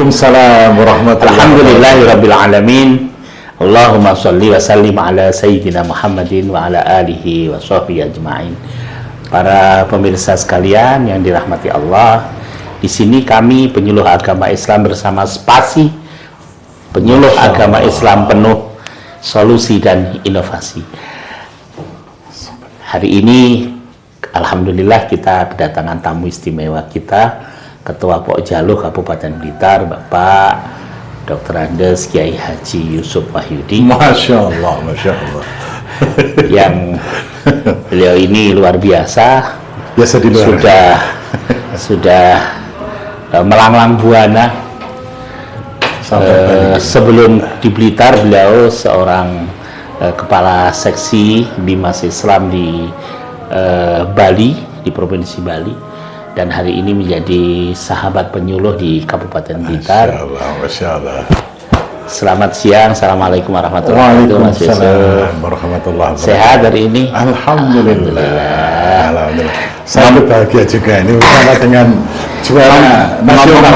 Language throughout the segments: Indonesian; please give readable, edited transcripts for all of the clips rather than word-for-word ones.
Waalaikumsalam warahmatullahi wabarakatuh. Alhamdulillahirabbil alamin. Allahumma sholli wa sallim ala sayyidina Muhammadin wa ala alihi wa sahbihi ajma'in. Para pemirsa sekalian yang dirahmati Allah, di sini kami penyuluh agama Islam bersama Spasi, penyuluh agama Islam penuh solusi dan inovasi. Hari ini alhamdulillah kita kedatangan tamu istimewa kita, Ketua Pokjaluh Kabupaten Blitar, Bapak Dr. Andes Kiai Haji Yusuf Wahyudi. Masya Allah, Masya Allah. Yang beliau ini luar biasa. Biasa di luar. Sudah melanglang buana. Sebelum di Blitar, beliau seorang kepala seksi Bimas Islam di Bali, di Provinsi Bali. Dan hari ini menjadi sahabat penyuluh di Kabupaten Blitar. Masya Allah, Masya Allah. Selamat siang, assalamualaikum warahmatullahi wabarakatuh. Waalaikumsalam warahmatullahi wabarakatuh. Sehat hari ini? Alhamdulillah. Alhamdulillah. Saya bahagia juga ini bersama dengan juara nasional.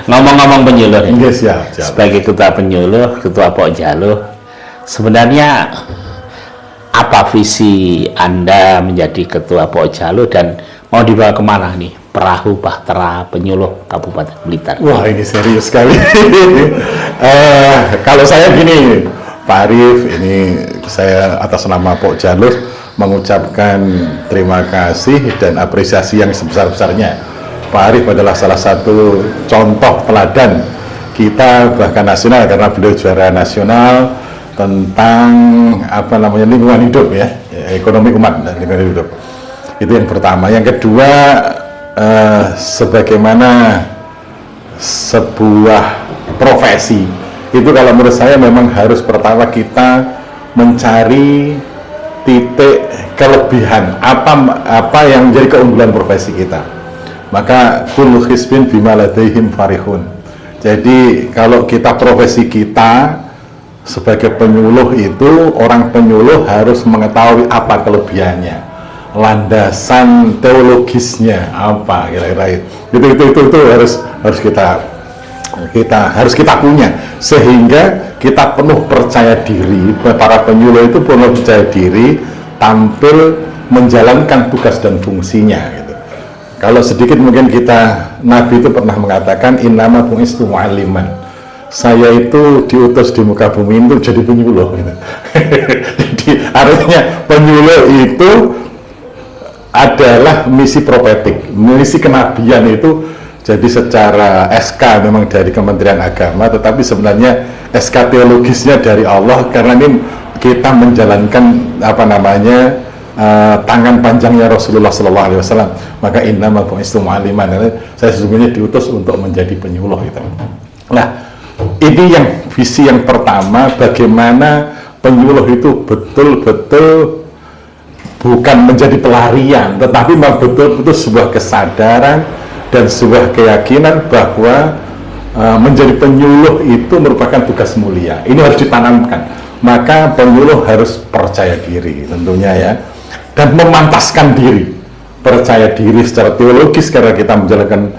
Ngomong-ngomong penyuluh, Yes, ya. sebagai ketua penyuluh, ketua Pokjaluh, sebenarnya apa visi Anda menjadi ketua Pokjaluh dan mau dibawa kemana nih perahu bahtera penyuluh Kabupaten Blitar? Wah, ini serius sekali. Kalau saya gini, Pak Arif, ini saya atas nama Pokjaluh mengucapkan terima kasih dan apresiasi yang sebesar-besarnya. Pak Arif adalah salah satu contoh teladan kita bahkan nasional, karena beliau juara nasional tentang lingkungan hidup, ya, ekonomi umat dan lingkungan hidup. Itu yang pertama. Yang kedua, sebagaimana sebuah profesi itu, kalau menurut saya memang harus pertama kita mencari titik kelebihan apa yang menjadi keunggulan profesi kita. Maka kullu hizbin bima ladaihim farihun. Jadi kalau kita profesi kita sebagai penyuluh itu, orang penyuluh harus mengetahui apa kelebihannya, landasan teologisnya apa, kira-kira itu harus kita punya, sehingga kita penuh percaya diri. Para penyuluh itu penuh percaya diri tampil menjalankan tugas dan fungsinya gitu. Kalau sedikit mungkin Nabi itu pernah mengatakan innama bu'istu mu'alliman, saya itu diutus di muka bumi itu jadi penyuluh gitu. Jadi artinya penyuluh itu adalah misi profetik, misi kenabian itu. Jadi secara SK memang dari Kementerian Agama, tetapi sebenarnya SK teologisnya dari Allah, karena ini kita menjalankan tangan panjangnya Rasulullah SAW. Maka innama bu'istu mu'alliman, saya sesungguhnya diutus untuk menjadi penyuluh gitu. Nah, ini yang visi yang pertama, bagaimana penyuluh itu betul-betul bukan menjadi pelarian, tetapi memang betul-betul sebuah kesadaran dan sebuah keyakinan bahwa menjadi penyuluh itu merupakan tugas mulia. Ini harus ditanamkan. Maka penyuluh harus percaya diri tentunya, ya, dan memantaskan diri. Percaya diri secara teologis karena kita menjalankan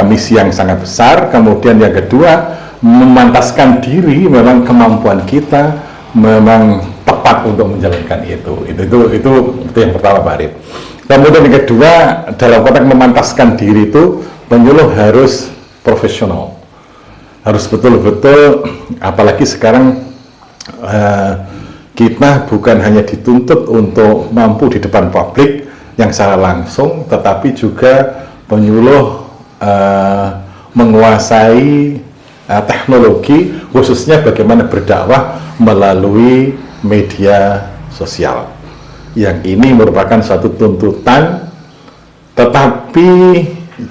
misi yang sangat besar. Kemudian yang kedua, memantaskan diri, memang kemampuan kita memang tepat untuk menjalankan itu yang pertama, Pak Arif. Kemudian yang kedua, dalam konteks memantaskan diri itu, penyuluh harus profesional, harus betul-betul, apalagi sekarang kita bukan hanya dituntut untuk mampu di depan publik yang secara langsung, tetapi juga penyuluh menguasai teknologi, khususnya bagaimana berdakwah melalui media sosial. Yang ini merupakan suatu tuntutan, tetapi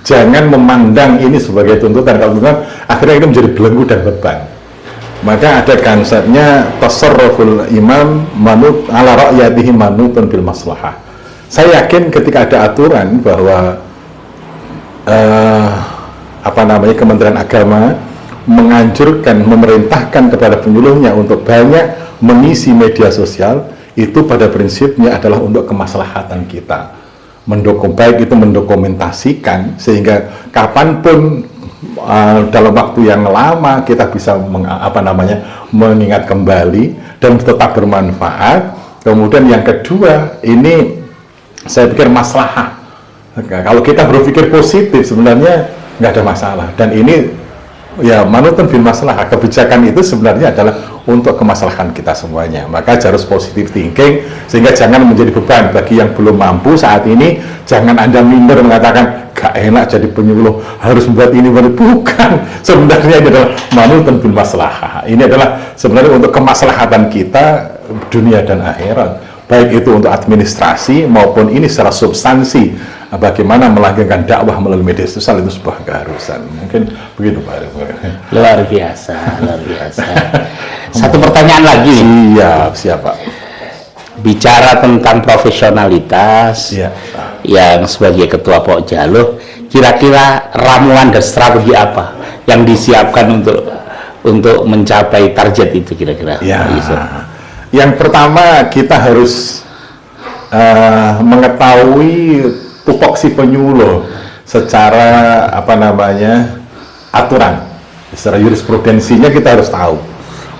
jangan memandang ini sebagai tuntutan. Kalau tuntutan, akhirnya ini menjadi belenggu dan beban. Maka ada konsepnya tasarruful imam manut ala ra'yatihi manutun bil maslahah. Saya yakin ketika ada aturan bahwa Kementerian Agama menganjurkan, memerintahkan kepada penyuluhnya untuk banyak mengisi media sosial, itu pada prinsipnya adalah untuk kemaslahatan kita. Baik itu mendokumentasikan, sehingga kapanpun dalam waktu yang lama kita bisa mengingat kembali dan tetap bermanfaat. Kemudian yang kedua, ini saya pikir maslahah. Kalau kita berpikir positif sebenarnya nggak ada masalah, dan ini ya manutun bil maslahah, kebijakan itu sebenarnya adalah untuk kemaslahan kita semuanya. Maka harus positive thinking, sehingga jangan menjadi beban bagi yang belum mampu saat ini. Jangan Anda minder mengatakan gak enak jadi penyuluh, harus membuat ini, bukan. Sebenarnya ini adalah manutun bil maslahah. Ini adalah sebenarnya untuk kemaslahatan kita dunia dan akhirat, baik itu untuk administrasi maupun ini secara substansi. Bagaimana melanggengkan dakwah melalui media sosial itu sebuah keharusan. Mungkin begitu Pak Arif. Luar biasa, luar biasa. Satu pertanyaan lagi. Siap Pak. Bicara tentang profesionalitas, yang sebagai ketua Pokjaluh, kira-kira ramuan dan strategi apa yang disiapkan untuk mencapai target itu kira-kira? Yang pertama, kita harus mengetahui tupoksi penyuluh secara aturan, secara jurisprudensinya kita harus tahu.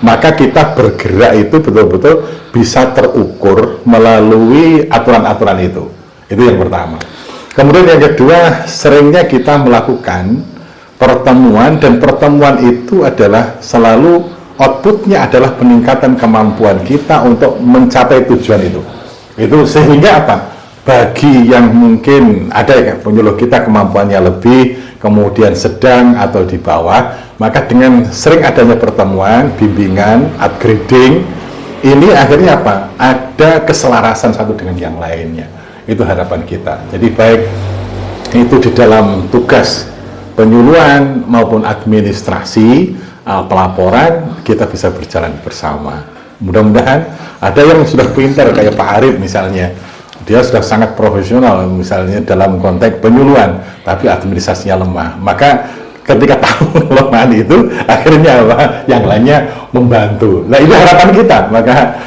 Maka kita bergerak itu betul-betul bisa terukur melalui aturan-aturan itu. Itu yang pertama. Kemudian yang kedua, seringnya kita melakukan pertemuan, dan pertemuan itu adalah selalu outputnya adalah peningkatan kemampuan kita untuk mencapai tujuan itu. Itu sehingga apa? Bagi yang mungkin ada penyuluh kita kemampuannya lebih, kemudian sedang atau di bawah, maka dengan sering adanya pertemuan, bimbingan, upgrading, ini akhirnya apa? Ada keselarasan satu dengan yang lainnya. Itu harapan kita. Jadi baik itu di dalam tugas penyuluhan maupun administrasi, pelaporan, kita bisa berjalan bersama. Mudah-mudahan ada yang sudah pintar kayak Pak Arif misalnya, dia sudah sangat profesional misalnya dalam konteks penyuluhan, tapi administrasinya lemah. Maka ketika tahu kelemahan itu, akhirnya yang lainnya membantu. Nah, itu harapan kita. Maka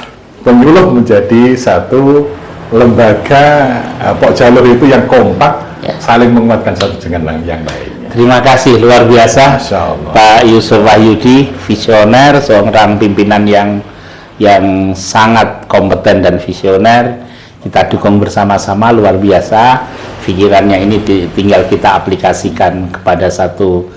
penyuluh menjadi satu lembaga Pokjaluh itu yang kompak, saling menguatkan satu dengan yang lainnya. Terima kasih, luar biasa Pak Yusuf Wahyudi, visioner, seorang pimpinan yang sangat kompeten dan visioner. Kita dukung bersama-sama, luar biasa. Pikirannya ini tinggal kita aplikasikan kepada satu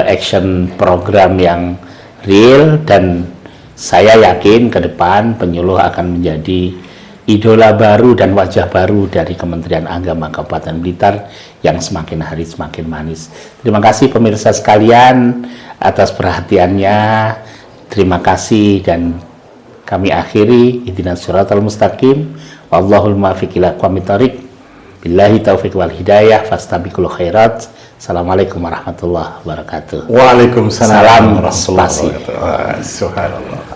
action program yang real, dan saya yakin ke depan penyuluh akan menjadi idola baru dan wajah baru dari Kementerian Agama Kabupaten Blitar yang semakin hari semakin manis. Terima kasih pemirsa sekalian atas perhatiannya. Terima kasih, dan kami akhiri ihdinas siratal mustaqim. Wallahul muwaffiq ila aqwamit thoriq. Billahi taufiq wal hidayah, fastabiqul khairat. Assalamualaikum warahmatullahi wabarakatuh. Waalaikumsalam warahmatullahi wabarakatuh. Subhanallah.